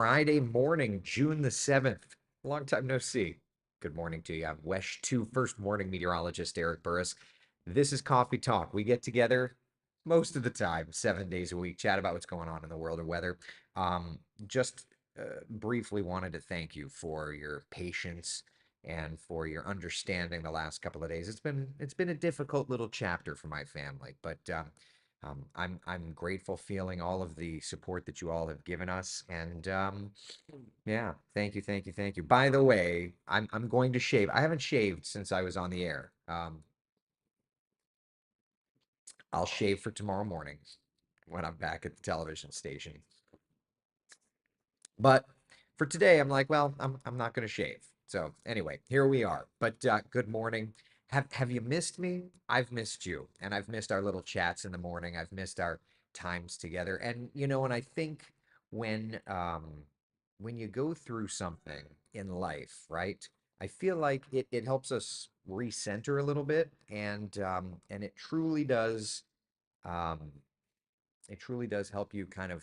Friday morning, June the 7th. Long time no see. Good morning to you. I'm WESH 2 first morning meteorologist Eric Burris. This is Coffee Talk. We get together most of the time, 7 days a week, chat about what's going on in the world of weather. Just briefly wanted to thank you for your patience and for your understanding the last couple of days. It's been a difficult little chapter for my family, but I'm grateful feeling all of the support that you all have given us, and yeah, thank you, thank you, thank you. By the way, I'm going to shave. I haven't shaved since I was on the air. I'll shave for tomorrow morning when I'm back at the television station. But for today, I'm like, well, I'm not going to shave. So anyway, here we are. But good morning. Have you missed me? I've missed you, and I've missed our little chats in the morning. I've missed our times together. And I think when you go through something in life, right? I feel like it helps us recenter a little bit, and um, it truly does help you kind of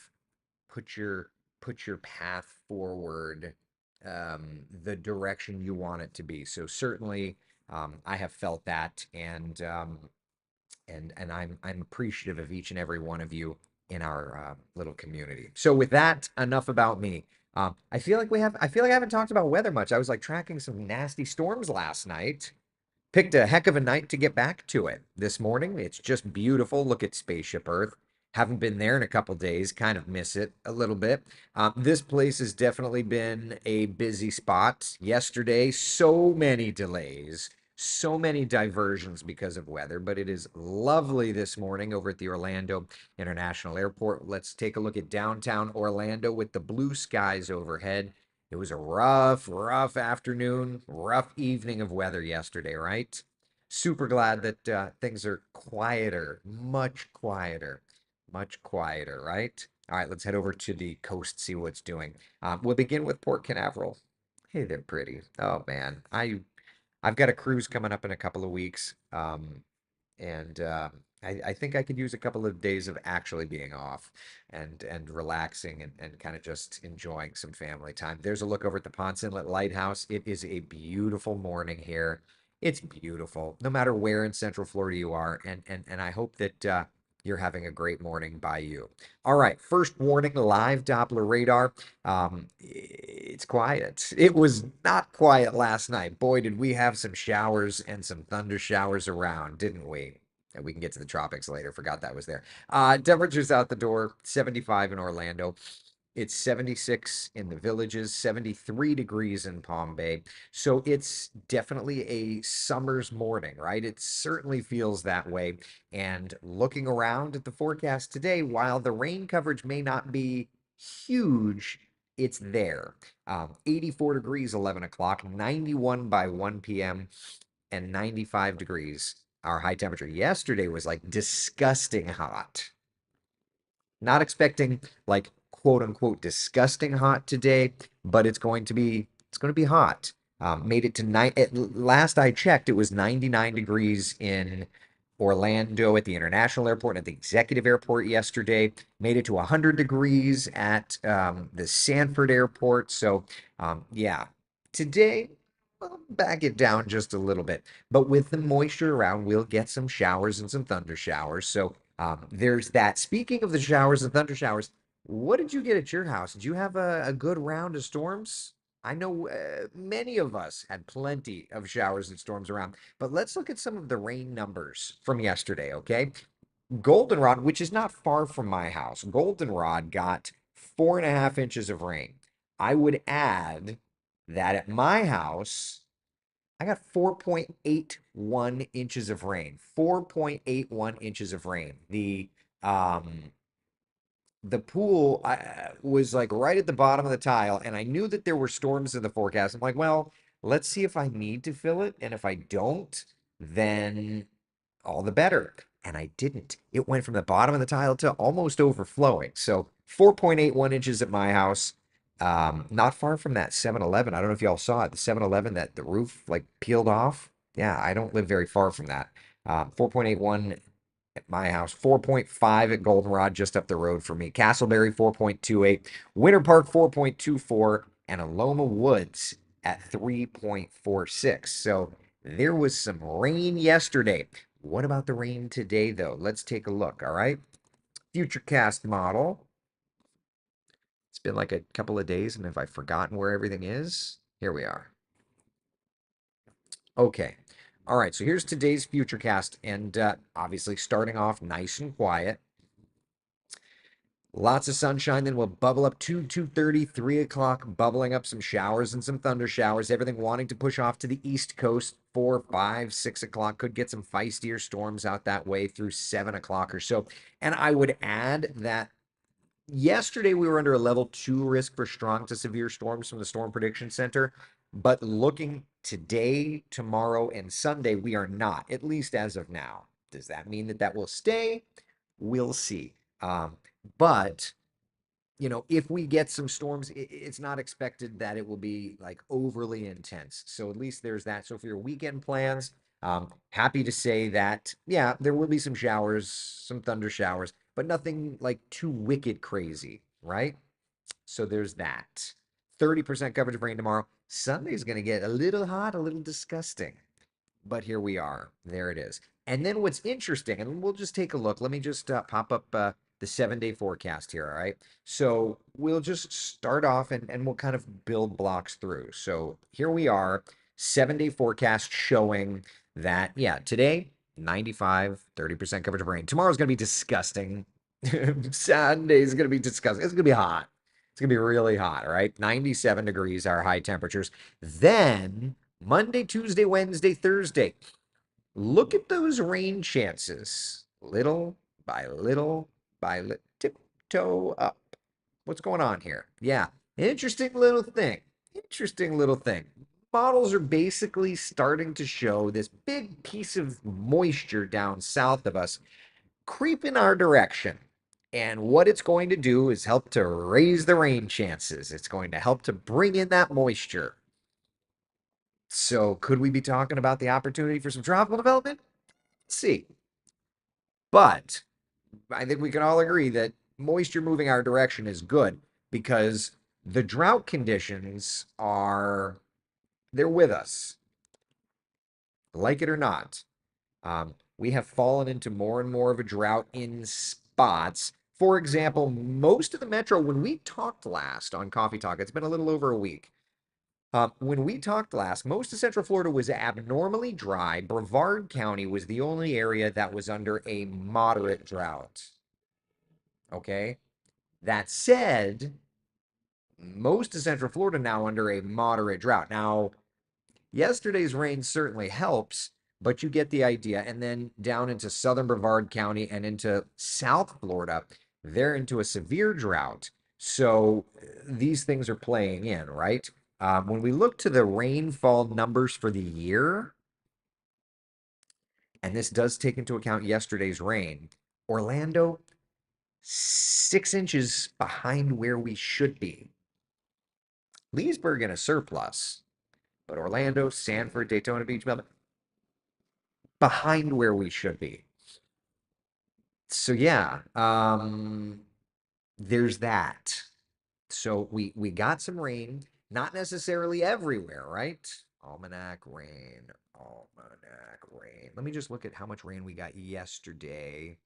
put your put your path forward, the direction you want it to be. So certainly, I have felt that, and I'm appreciative of each and every one of you in our little community. So with that, enough about me. I feel like I haven't talked about weather much. I was like tracking some nasty storms last night. Picked a heck of a night to get back to it this morning. It's just beautiful. Look at Spaceship Earth. Haven't been there in a couple days. Kind of miss it a little bit. This place has definitely been a busy spot. Yesterday, so many delays, so many diversions because of weather, but it is lovely this morning over at the Orlando International Airport. Let's take a look at downtown Orlando with the blue skies overhead. It was a rough, rough afternoon, rough evening of weather yesterday, right? Super glad that things are quieter, much quieter, right? All right, let's head over to the coast, see what's doing. We'll begin with Port Canaveral. Hey, they're pretty. Oh man, I've got a cruise coming up in a couple of weeks. And I think I could use a couple of days of actually being off and relaxing and kind of just enjoying some family time. There's a look over at the Ponce Inlet Lighthouse. It is a beautiful morning here. It's beautiful, no matter where in Central Florida you are, and I hope that you're having a great morning by you. All right, first warning, live Doppler radar. It's quiet. It was not quiet last night. Boy, did we have some showers and some thunder showers around, didn't we? And we can get to the tropics later. Forgot that was there. Temperatures out the door, 75 in Orlando. It's 76 in the Villages, 73 degrees in Palm Bay. So it's definitely a summer's morning, right? It certainly feels that way. And looking around at the forecast today, while the rain coverage may not be huge, it's there. 84 degrees, 11 o'clock, 91 by 1 p.m., and 95 degrees. Our high temperature yesterday was like disgusting hot. Not expecting like quote unquote disgusting hot today, but it's going to be hot. Made it to night. Last I checked, it was 99 degrees in Orlando at the International Airport and at the Executive Airport yesterday. Made it to 100 degrees at the Sanford Airport. So, yeah, today, well, back it down just a little bit. But with the moisture around, we'll get some showers and some thunder showers. So, there's that. Speaking of the showers and thunder showers, what did you get at your house? Did you have a good round of storms? I know many of us had plenty of showers and storms around, but let's look at some of the rain numbers from yesterday, okay? Goldenrod, which is not far from my house, Goldenrod got 4.5 inches of rain. I would add that at my house, I got 4.81 inches of rain. 4.81 inches of rain. The pool was like right at the bottom of the tile, and I knew that there were storms in the forecast. I'm like, well, let's see if I need to fill it, and if I don't, then all the better. And I didn't. It went from the bottom of the tile to almost overflowing. So 4.81 inches at my house. Not far from that 7-Eleven. I don't know if y'all saw it. The 7-Eleven that the roof like peeled off. Yeah, I don't live very far from that. 4.81 at my house, 4.5 at Goldenrod, just up the road from me. Castleberry, 4.28. Winter Park, 4.24. And Aloma Woods at 3.46. So there was some rain yesterday. What about the rain today, though? Let's take a look, all right? Futurecast model. It's been like a couple of days, and have I forgotten where everything is? Here we are. Okay. All right, so here's today's Futurecast, and obviously starting off nice and quiet. Lots of sunshine, then we'll bubble up to 2:30, 3 o'clock, bubbling up some showers and some thunder showers. Everything wanting to push off to the East Coast, 4, 5, 6 o'clock. Could get some feistier storms out that way through 7 o'clock or so. And I would add that yesterday we were under a level 2 risk for strong to severe storms from the Storm Prediction Center. But looking today, tomorrow, and Sunday, we are not, at least as of now. Does that mean that that will stay? We'll see. But if we get some storms, it's not expected that it will be like overly intense. So at least there's that. So for your weekend plans, happy to say that, yeah, there will be some showers, some thunder showers, but nothing like too wicked crazy, right? So there's that. 30% coverage of rain tomorrow. Sunday's going to get a little hot, a little disgusting. But here we are. There it is. And then what's interesting, and we'll just take a look. Let me just pop up the 7-day forecast here. All right. So we'll just start off and we'll kind of build blocks through. So here we are, 7-day forecast showing that, yeah, today, 95, 30% coverage of rain. Tomorrow's going to be disgusting. Sunday's going to be disgusting. It's going to be hot. It's going to be really hot. All right. 97 degrees, our high temperatures. Then Monday, Tuesday, Wednesday, Thursday. Look at those rain chances. Little by little by little. Tiptoe up. What's going on here? Yeah. Interesting little thing. Interesting little thing. Models are basically starting to show this big piece of moisture down south of us creep in our direction. And what it's going to do is help to raise the rain chances. It's going to help to bring in that moisture. So could we be talking about the opportunity for some tropical development? Let's see. But I think we can all agree that moisture moving our direction is good because the drought conditions they're with us, like it or not. We have fallen into more and more of a drought in spots. For example, most of the metro, when we talked last on Coffee Talk, it's been a little over a week. When we talked last, most of Central Florida was abnormally dry. Brevard County was the only area that was under a moderate drought. Okay. That said, most of Central Florida now under a moderate drought. Now, yesterday's rain certainly helps, but you get the idea. And then down into southern Brevard County and into South Florida, they're into a severe drought. So these things are playing in, right? When we look to the rainfall numbers for the year, and this does take into account yesterday's rain, Orlando, 6 inches behind where we should be. Leesburg in a surplus, but Orlando, Sanford, Daytona Beach, Melbourne, behind where we should be. So yeah, there's that. So we got some rain, not necessarily everywhere, right? Almanac rain, almanac rain. Let me just look at how much rain we got yesterday.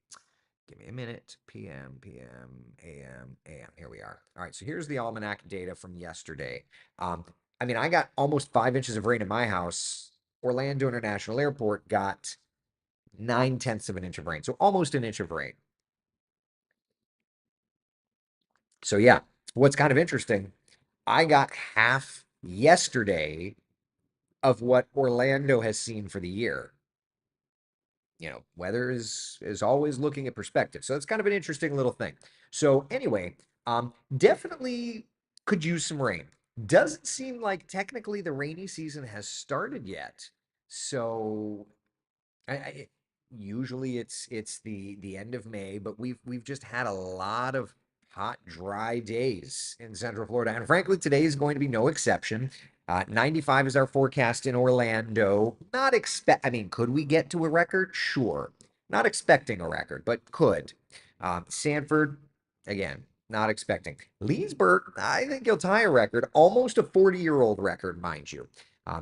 Give me a minute. PM, AM, AM. Here we are. All right, so here's the almanac data from yesterday. I mean, I got almost 5 inches of rain in my house. Orlando International Airport got 9/10 of an inch of rain, so almost an inch of rain. So yeah, what's kind of interesting, I got half yesterday of what Orlando has seen for the year. Weather is always looking at perspective. So it's kind of an interesting little thing. So anyway, definitely could use some rain. Doesn't seem like technically the rainy season has started yet. So usually it's the end of May, but we've just had a lot of hot, dry days in Central Florida, and frankly, today is going to be no exception. 95 is our forecast in Orlando. Not expect. I mean, could we get to a record? Sure. Not expecting a record, but could. Sanford, again, not expecting. Leesburg, I think he'll tie a record, almost a 40-year-old record, mind you.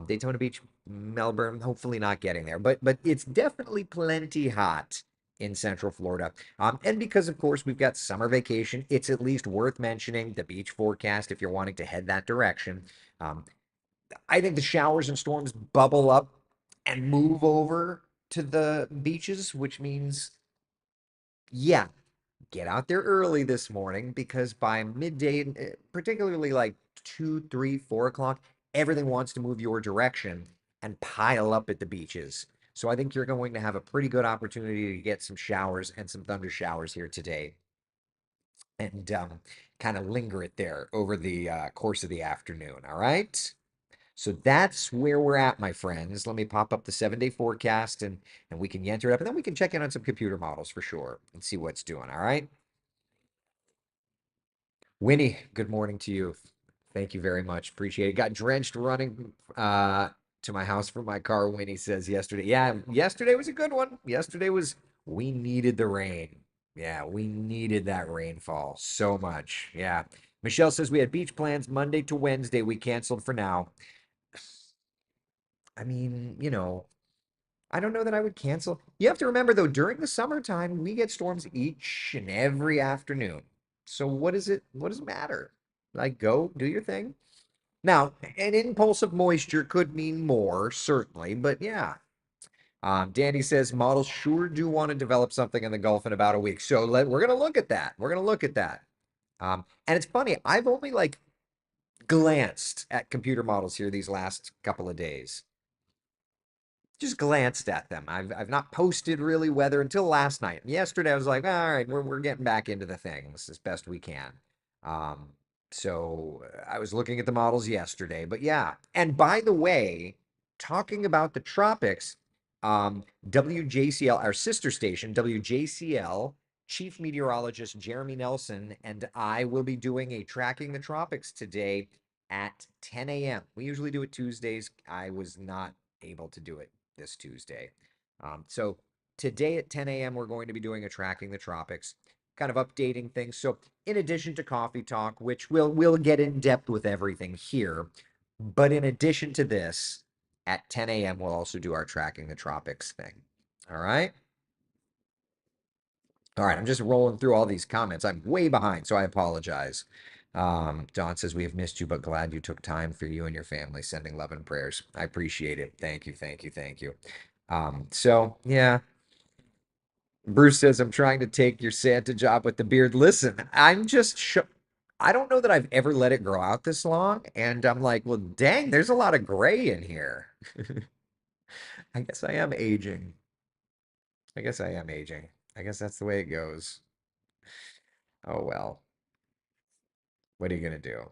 Daytona Beach, Melbourne, hopefully not getting there, but it's definitely plenty hot in Central Florida. And because, of course, we've got summer vacation, it's at least worth mentioning the beach forecast if you're wanting to head that direction. Um, I think the showers and storms bubble up and move over to the beaches, which means, yeah, get out there early this morning because by midday, particularly like 2, 3, 4 o'clock, everything wants to move your direction and pile up at the beaches. So I think you're going to have a pretty good opportunity to get some showers and some thunder showers here today and kind of linger it there over the course of the afternoon. All right. So that's where we're at, my friends. Let me pop up the 7-day forecast and we can enter it up and then we can check in on some computer models for sure and see what's doing. All right. Winnie, good morning to you. Thank you very much. Appreciate it. Got drenched running to my house from my car, Winnie says yesterday. Yeah, yesterday was a good one. We needed the rain. Yeah, we needed that rainfall so much. Yeah. Michelle says we had beach plans Monday to Wednesday. We canceled for now. I mean, I don't know that I would cancel. You have to remember though, during the summertime, we get storms each and every afternoon. So what does it matter? Like go do your thing. Now, an impulse of moisture could mean more, certainly, but yeah. Danny says models sure do want to develop something in the Gulf in about a week. So we're gonna look at that. We're gonna look at that. And it's funny, I've only like glanced at computer models here these last couple of days. Just glanced at them. I've not posted really weather until last night. Yesterday I was like, all right, we're getting back into the things as best we can. Um, so I was looking at the models yesterday, but yeah. And by the way, talking about the tropics, WJCL, our sister station, WJCL, Chief Meteorologist Jeremy Nelson and I will be doing a Tracking the Tropics today at 10 a.m. We usually do it Tuesdays. I was not able to do it this Tuesday. So today at 10 a.m., we're going to be doing a Tracking the Tropics, kind of updating things. So in addition to Coffee Talk, which we'll get in depth with everything here, but in addition to this, at 10 a.m., we'll also do our Tracking the Tropics thing. All right. All right, I'm just rolling through all these comments. I'm way behind, so I apologize. Don says, we have missed you, but glad you took time for you and your family. Sending love and prayers. I appreciate it. Thank you, thank you, thank you. So yeah, Bruce says, I'm trying to take your Santa job with the beard. Listen, I don't know that I've ever let it grow out this long. And I'm like, well, dang, there's a lot of gray in here. I guess I am aging. I guess I am aging. I guess that's the way it goes. Oh well. What are you gonna do?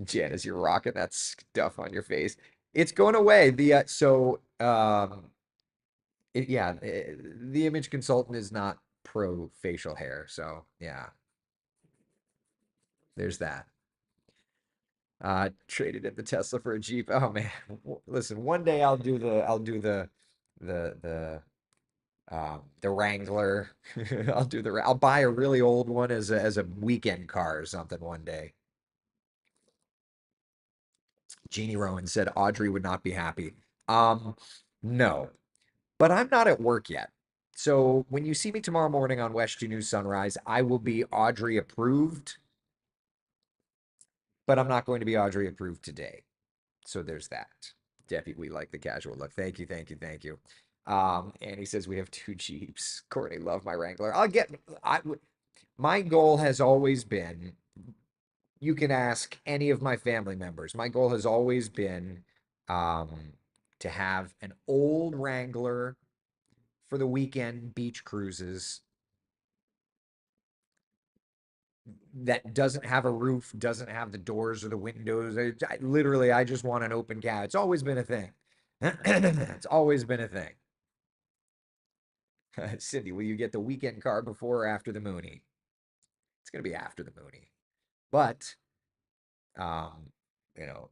Janice, you're rocking that stuff on your face. It's going away. The image consultant is not pro facial hair, so yeah, there's that. Traded in the Tesla for a Jeep. Oh man, listen, one day the the Wrangler. I'll buy a really old one as a weekend car or something one day. Jeannie Rowan said Audrey would not be happy. No, but I'm not at work yet. So when you see me tomorrow morning on West News Sunrise, I will be Audrey approved, but I'm not going to be Audrey approved today. So there's that. Debbie, we like the casual look. Thank you, thank you, thank you. And he says we have two Jeeps. Courtney, love my Wrangler. My goal has always been, you can ask any of my family members. My goal has always been um, to have an old Wrangler for the weekend beach cruises that doesn't have a roof, doesn't have the doors or the windows. Literally, I just want an open cab. It's always been a thing. It's always been a thing. Cindy, will you get the weekend car before or after the Mooney? It's gonna be after the Mooney, but um, you know,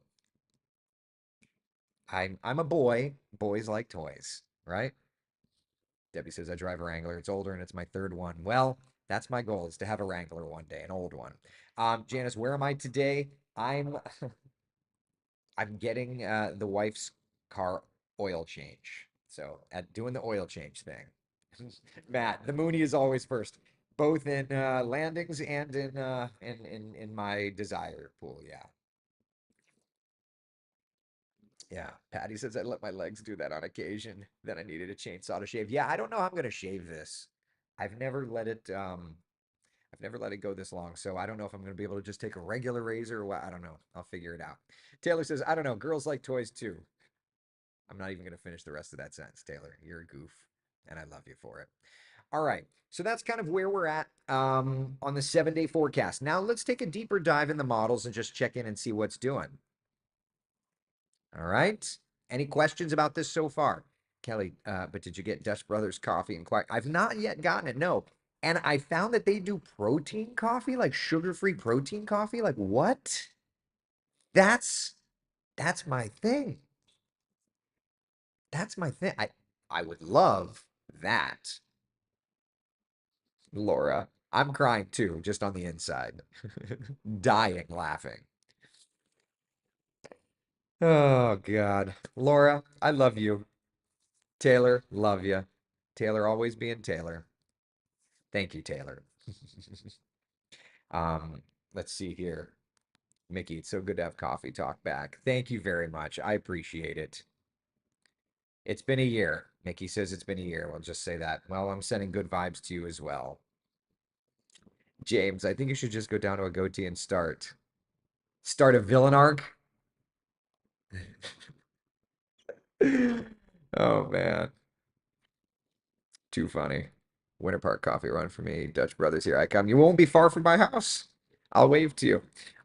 I'm a boy. Boys like toys, right? Debbie says, I drive a Wrangler. It's older and it's my third one. Well, that's my goal is to have a Wrangler one day, an old one. Janice, where am I today? I'm I'm getting the wife's car oil change. So at doing the oil change thing. Matt, the Mooney is always first, both in landings and in my desire pool. Yeah. Yeah. Patty says I let my legs do that on occasion. Then I needed a chainsaw to shave. Yeah, I don't know how I'm gonna shave this. I've never let it I've never let it go this long, so I don't know if I'm gonna be able to just take a regular razor or what. I don't know. I'll figure it out. Taylor says, I don't know, girls like toys too. I'm not even gonna finish the rest of that sentence, Taylor. You're a goof, and I love you for it. All right. So that's kind of where we're at on the 7 day forecast. Now let's take a deeper dive in the models and just check in and see what's doing. All right. Any questions about this so far? Kelly, but did you get Dutch Brothers coffee and quiet? I've not yet gotten it. No. And I found that they do protein coffee, like sugar-free protein coffee. Like what? That's that's my thing. That's my thing. I would love that. Laura, I'm crying too, just on the inside. Dying laughing. Oh God. Laura, I love you. Taylor, love you. Taylor always being Taylor. Thank you, Taylor. Um, let's see here. Mickey, it's so good to have coffee talk back. Thank you very much. I appreciate it. It's been a year. Mickey says it's been a year. We'll just say that. Well, I'm sending good vibes to you as well. James, I think you should just go down to a goatee and start a villain arc. Oh man, too funny. Winter Park coffee run for me. Dutch Brothers, here I come. You won't be far from my house. I'll wave to you.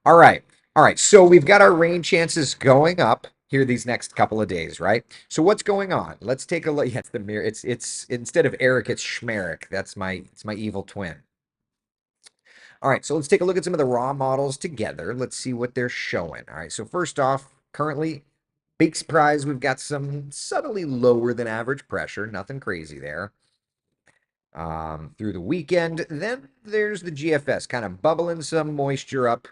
All right. All right. So we've got our rain chances going up here these next couple of days, right? So what's going on? Let's take a look. Yeah, it's the mirror. It's instead of Eric, it's Schmerick. It's my evil twin. All right, so let's take a look at some of the raw models together. Let's see what they're showing. All right, so first off, currently, big surprise, we've got some subtly lower than average pressure, nothing crazy there. Through the weekend, then there's the GFS kind of bubbling some moisture up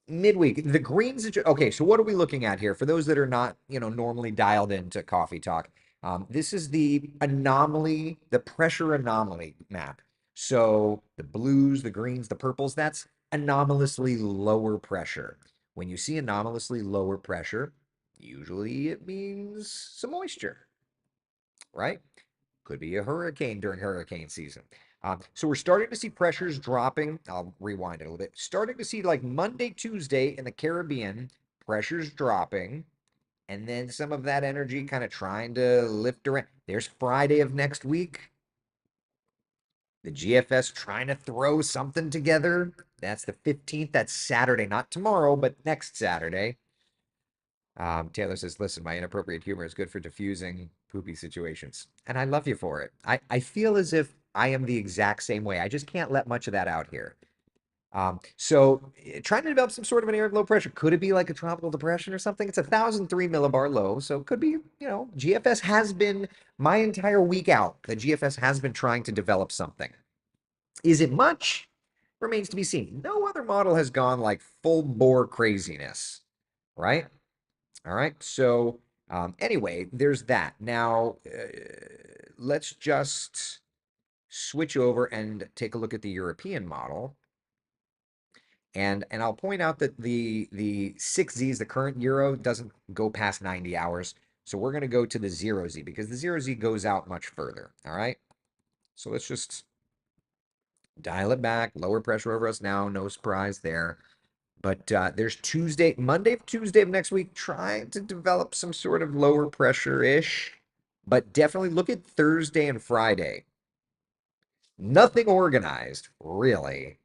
midweek. The greens, okay, so what are we looking at here? For those that are not, normally dialed into Coffee Talk, this is the anomaly, the pressure anomaly map. So the blues, the greens, the purples, that's anomalously lower pressure. When you see anomalously lower pressure, usually it means some moisture, right? Could be a hurricane during hurricane season. So we're starting to see pressures dropping. I'll rewind it a little bit. Starting to see like Monday, Tuesday in the Caribbean, pressures dropping. And then some of that energy kind of trying to lift around. There's Friday of next week. The GFS trying to throw something together. That's the 15th. That's Saturday, not tomorrow, but next Saturday. Taylor says, listen, my inappropriate humor is good for diffusing poopy situations. And I love you for it. I feel as if I am the exact same way. I just can't let much of that out here. Trying to develop some sort of an area of low pressure. Could it be like a tropical depression or something? It's 1,003 millibar low. So it could be, GFS has been my entire week out. The GFS has been trying to develop something. Is it much? Remains to be seen. No other model has gone like full bore craziness, right? All right. So, anyway, there's that. Now, let's just switch over and take a look at the European model. And I'll point out that the 6Zs, the current Euro, doesn't go past 90 hours. So we're going to go to the 0Z because the 0Z goes out much further. All right. So let's just dial it back, lower pressure over us now. No surprise there. But there's Monday, Tuesday of next week, trying to develop some sort of lower pressure-ish. But definitely look at Thursday and Friday. Nothing organized, really,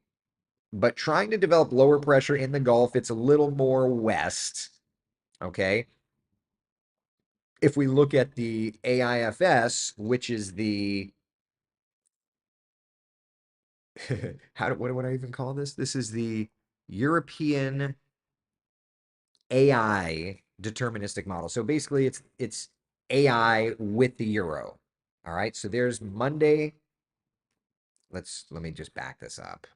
but trying to develop lower pressure in the Gulf. It's a little more west, okay? If we look at the AIFS, which is the what do I even call this? This is the European AI deterministic model. So basically it's AI with the euro. All right, so there's Monday. Let me just back this up.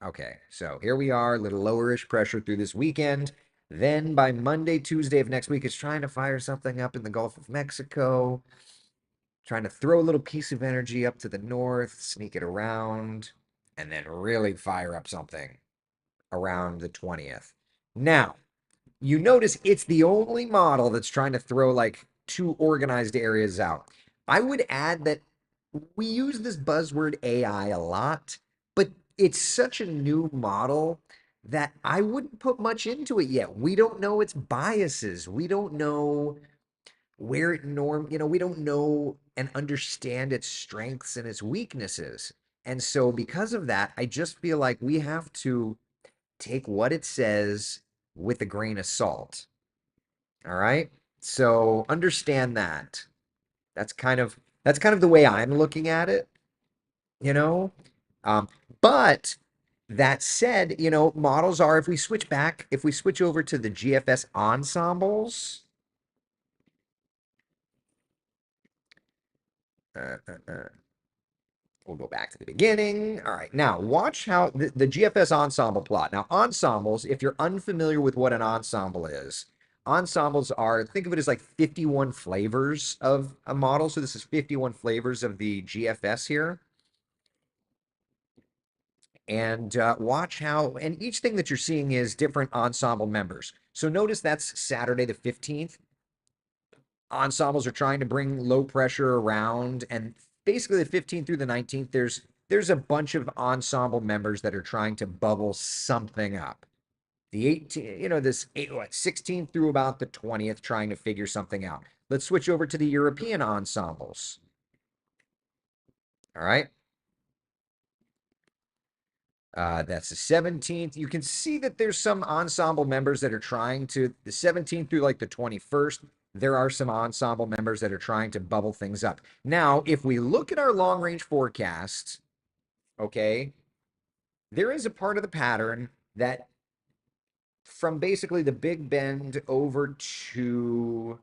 Okay, so here we are, a little lowerish pressure through this weekend. Then by Monday, Tuesday of next week, it's trying to fire something up in the Gulf of Mexico, trying to throw a little piece of energy up to the north, sneak it around, and then really fire up something around the 20th. Now, you notice it's the only model that's trying to throw like two organized areas out. I would add that we use this buzzword AI a lot, but it's such a new model that I wouldn't put much into it yet. We don't know its biases. We don't know where it we don't know and understand its strengths and its weaknesses. And so because of that, I just feel like we have to take what it says with a grain of salt. All right. So understand that. That's kind of the way I'm looking at it, you know. Um, but that said, models are if we switch over to the GFS ensembles, uh, uh, uh, we'll go back to the beginning. All right, now watch how the GFS ensemble plot. Now, ensembles, if you're unfamiliar with what an ensemble is, ensembles are, think of it as like 51 flavors of a model. So this is 51 flavors of the GFS here. And watch how, and each thing that you're seeing is different ensemble members. So notice that's Saturday the 15th. Ensembles are trying to bring low pressure around, and basically the 15th through the 19th, there's a bunch of ensemble members that are trying to bubble something up. The 18th, this 16th through about the 20th, trying to figure something out. Let's switch over to the European ensembles. All right. That's the 17th. You can see that there's some ensemble members that are trying to, the 17th through like the 21st, there are some ensemble members that are trying to bubble things up. Now, if we look at our long range forecast, okay, there is a part of the pattern that from basically the Big Bend over to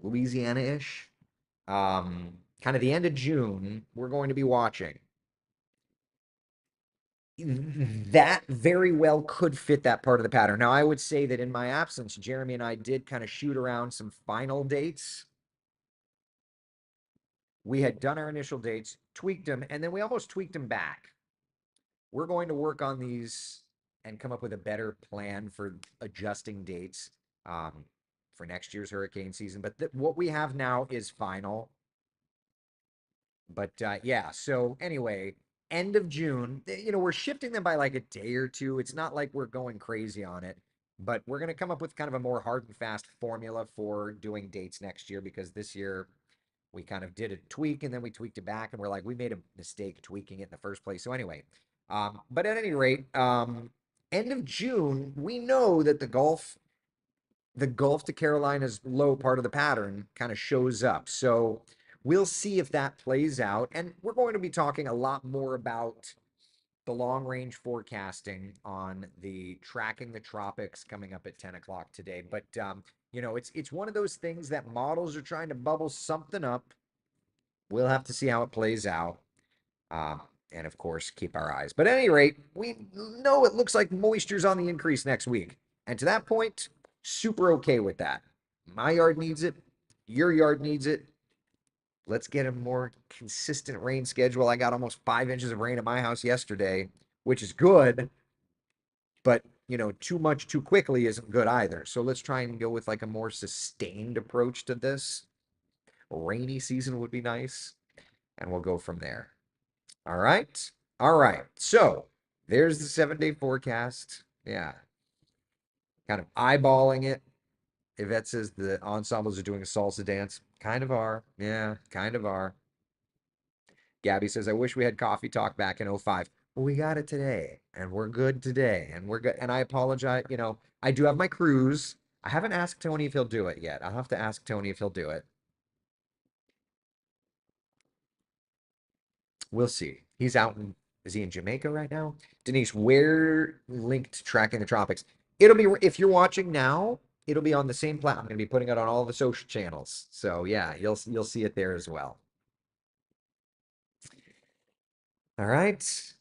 Louisiana-ish, kind of the end of June, we're going to be watching. That very well could fit that part of the pattern. Now, I would say that in my absence, Jeremy and I did kind of shoot around some final dates. We had done our initial dates, tweaked them, and then we almost tweaked them back. We're going to work on these and come up with a better plan for adjusting dates um, for next year's hurricane season. But what we have now is final. But yeah, so anyway, end of June, we're shifting them by like a day or two. It's not like we're going crazy on it, but we're going to come up with kind of a more hard and fast formula for doing dates next year because this year we kind of did a tweak and then we tweaked it back and we're like, we made a mistake tweaking it in the first place. So anyway, but at any rate, end of June, we know that the Gulf to Carolina's low part of the pattern kind of shows up. So we'll see if that plays out. And we're going to be talking a lot more about the long range forecasting on the tracking the tropics coming up at 10 o'clock today. But it's one of those things that models are trying to bubble something up. We'll have to see how it plays out. And of course, keep our eyes. But at any rate, we know it looks like moisture's on the increase next week. And to that point, super okay with that. My yard needs it. Your yard needs it. Let's get a more consistent rain schedule. I got almost 5 inches of rain at my house yesterday, which is good, but too much too quickly isn't good either. So let's try and go with like a more sustained approach to this. Rainy season would be nice, and we'll go from there. All right. All right. So there's the 7-day forecast. Yeah. Kind of eyeballing it. Yvette says the ensembles are doing a salsa dance. Kind of are. Yeah, kind of are. Gabby says, I wish we had coffee talk back in '05. Well, we got it today, and we're good today, and we're good. And I apologize. I do have my cruise. I haven't asked Tony if he'll do it yet. I'll have to ask Tony if he'll do it. We'll see. Is he in Jamaica right now? Denise, where linked to tracking the tropics? It'll be if you're watching now, it'll be on the same platform. I'm going to be putting it on all the social channels. So yeah, you'll see it there as well. All right.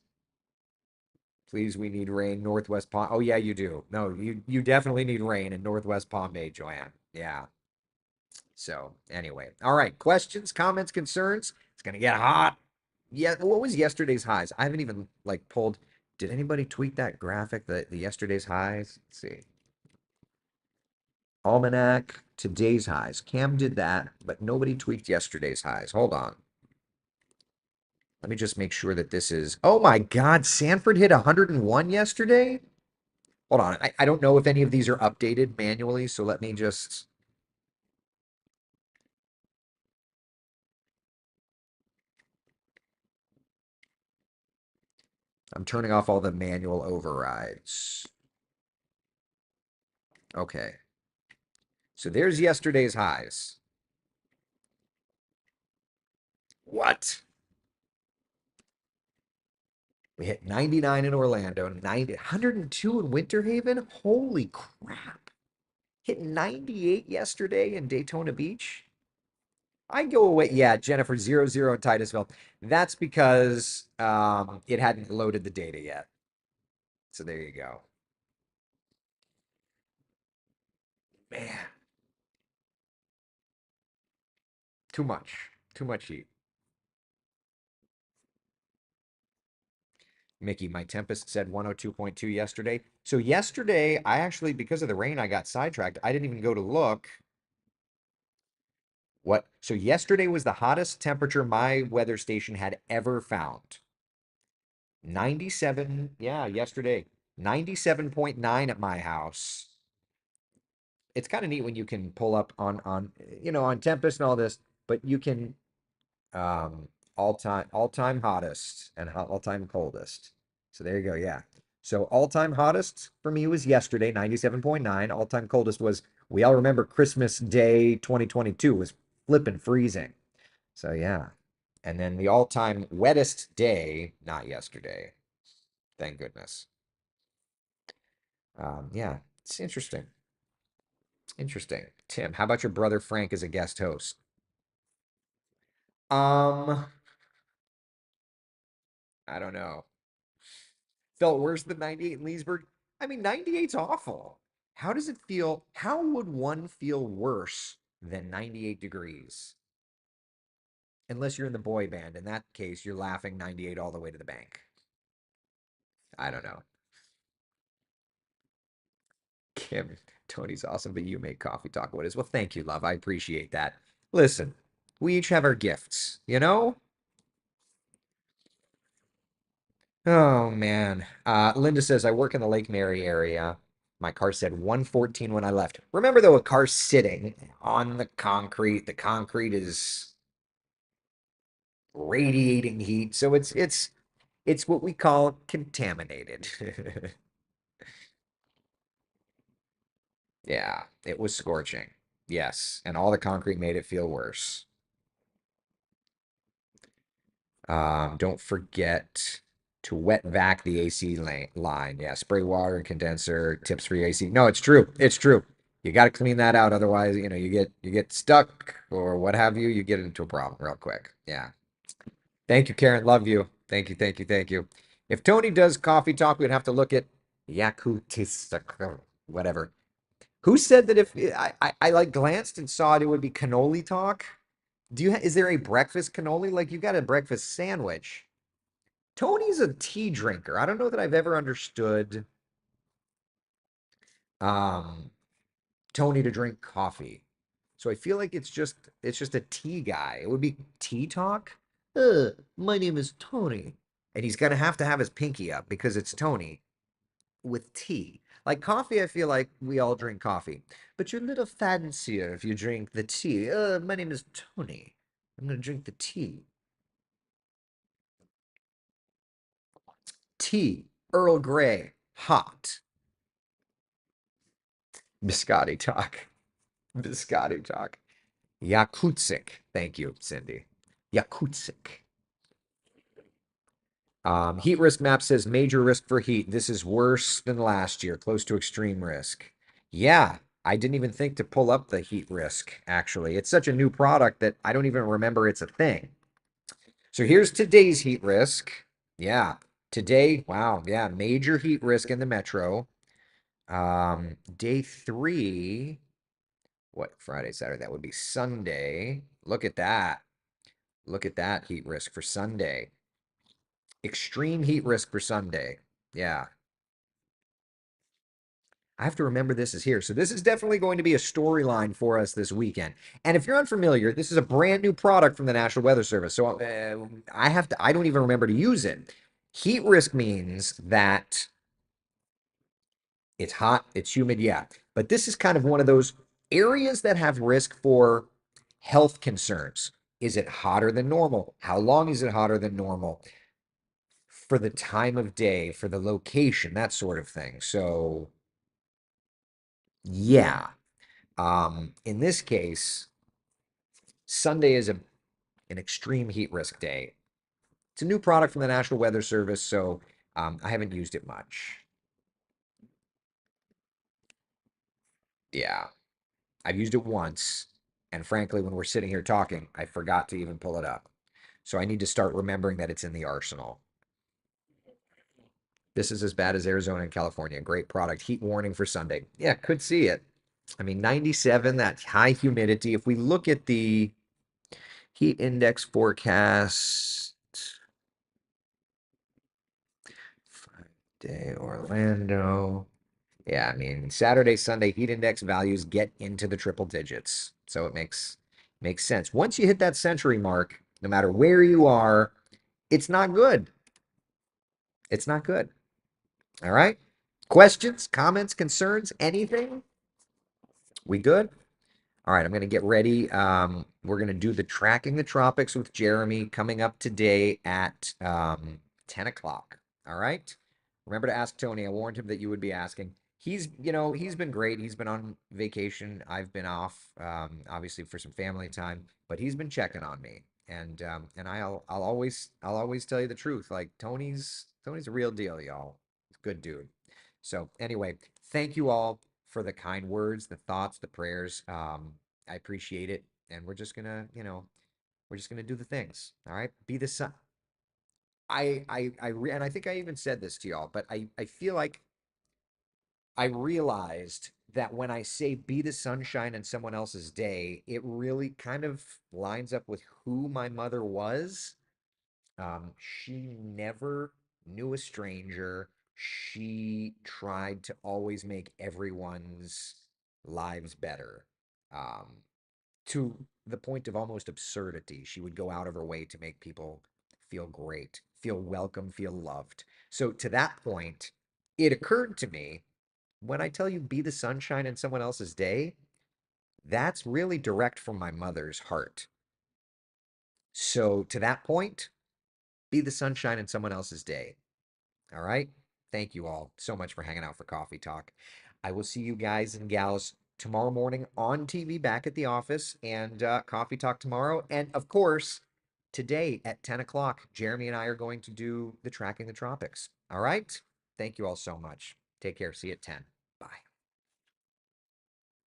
Please, we need rain, Northwest Palm. Oh yeah, you do. No, you definitely need rain in Northwest Palm Bay, Joanne. Yeah. So anyway, all right. Questions, comments, concerns. It's gonna get hot. Yeah. What was yesterday's highs? I haven't even like pulled. Did anybody tweet that graphic? The yesterday's highs. Let's see. Almanac, today's highs. Cam did that, but nobody tweaked yesterday's highs. Hold on. Let me just make sure that this is. Oh my God, Sanford hit 101 yesterday. Hold on. I don't know if any of these are updated manually, so let me just. I'm turning off all the manual overrides. Okay. So there's yesterday's highs. What? We hit 99 in Orlando, 102 in Winter Haven. Holy crap. Hit 98 yesterday in Daytona Beach. I go away. Yeah, Jennifer 00 Titusville. That's because it hadn't loaded the data yet. So there you go. Man, too much. Too much heat. Mickey, my Tempest said 102.2 yesterday. So yesterday, I actually, because of the rain, I got sidetracked. I didn't even go to look. What? So yesterday was the hottest temperature my weather station had ever found. 97, yeah, yesterday. 97.9 at my house. It's kind of neat when you can pull up on on Tempest and all this, but you can all time hottest and all time coldest. So there you go. Yeah. So all time hottest for me was yesterday, 97.9. All time coldest was, we all remember Christmas Day 2022 was flipping freezing. So yeah. And then the all time wettest day, not yesterday. Thank goodness. Yeah, it's interesting. Interesting. Tim, how about your brother Frank as a guest host? Um, I don't know. Felt worse than 98 in Leesburg. I mean, 98's awful. How does it feel? How would one feel worse than 98 degrees? Unless you're in the boy band. In that case, you're laughing 98 all the way to the bank. I don't know. Kim, Tony's awesome, but you make coffee talk what is. Well, thank you, love. I appreciate that. Listen, we each have our gifts, you know? Oh man. Linda says I work in the Lake Mary area. My car said 114 when I left. Remember though, a car sitting on the concrete. The concrete is radiating heat, so it's what we call contaminated. Yeah, it was scorching. Yes, and all the concrete made it feel worse. Don't forget to wet vac the AC line. Yeah, spray water and condenser, tips for your AC. No, it's true. It's true. You got to clean that out. Otherwise, you get stuck or what have you. You get into a problem real quick. Yeah. Thank you, Karen. Love you. Thank you. Thank you. Thank you. If Tony does coffee talk, we'd have to look at Yakutis, whatever. Who said that if I like glanced and saw it would be cannoli talk? Is there a breakfast cannoli? Like you got a breakfast sandwich. Tony's a tea drinker. I don't know that I've ever understood um Tony to drink coffee. So I feel like it's just a tea guy. It would be tea talk. My name is Tony. And he's gonna have to have his pinky up because it's Tony with tea. Like coffee, I feel like we all drink coffee. But you're a little fancier if you drink the tea. My name is Tony. I'm gonna drink the tea. Tea, Earl Grey, hot. Biscotti talk. Biscotti talk. Yakutsik. Thank you, Cindy. Yakutsik. Heat risk map says major risk for heat. This is worse than last year, close to extreme risk. Yeah, I didn't even think to pull up the heat risk, actually. It's such a new product that I don't even remember it's a thing. So here's today's heat risk. Yeah, today, wow, yeah, major heat risk in the metro. Day 3, what, Friday, Saturday, that would be Sunday. Look at that. Look at that heat risk for Sunday. Extreme heat risk for Sunday. Yeah. I have to remember this is here. So this is definitely going to be a storyline for us this weekend. And if you're unfamiliar, this is a brand new product from the National Weather Service. So I don't even remember to use it. Heat risk means that it's hot, it's humid, yeah. But this is kind of one of those areas that have risk for health concerns. Is it hotter than normal? How long is it hotter than normal? For the time of day, for the location, that sort of thing. So, yeah. In this case, Sunday is an extreme heat risk day. It's a new product from the National Weather Service, so I haven't used it much. Yeah, I've used it once, and frankly, when we're sitting here talking, I forgot to even pull it up. So I need to start remembering that it's in the arsenal. This is as bad as Arizona and California. Great product. Heat warning for Sunday. Yeah, could see it. I mean, 97, that high humidity. If we look at the heat index forecast, 5-day Orlando. Yeah, I mean, Saturday, Sunday heat index values get into the triple digits. So it makes sense. Once you hit that century mark, no matter where you are, it's not good. It's not good. All right. Questions, comments, concerns, anything? We good? All right, I'm going to get ready. We're going to do the Tracking the Tropics with Jeremy coming up today at 10 o'clock. All right. Remember to ask Tony. I warned him that you would be asking. He's been great. He's been on vacation. I've been off, obviously for some family time, but he's been checking on me. And I'll always tell you the truth. Like Tony's a real deal, y'all. He's a good dude. So anyway, thank you all for the kind words, the thoughts, the prayers. I appreciate it. And we're just gonna do the things. All right. Be the sun. And I think I even said this to y'all, but I feel like I realized that when I say be the sunshine in someone else's day, it really kind of lines up with who my mother was. She never knew a stranger. She tried to always make everyone's lives better. Um, to the point of almost absurdity. She would go out of her way to make people feel great, feel welcome, feel loved. So to that point, it occurred to me when I tell you be the sunshine in someone else's day, that's really direct from my mother's heart. So to that point, be the sunshine in someone else's day. All right. Thank you all so much for hanging out for Coffee Talk. I will see you guys and gals tomorrow morning on TV back at the office and Coffee Talk tomorrow. And of course, today at 10 o'clock, Jeremy and I are going to do the Tracking the Tropics. All right. Thank you all so much. Take care. See you at 10. Bye.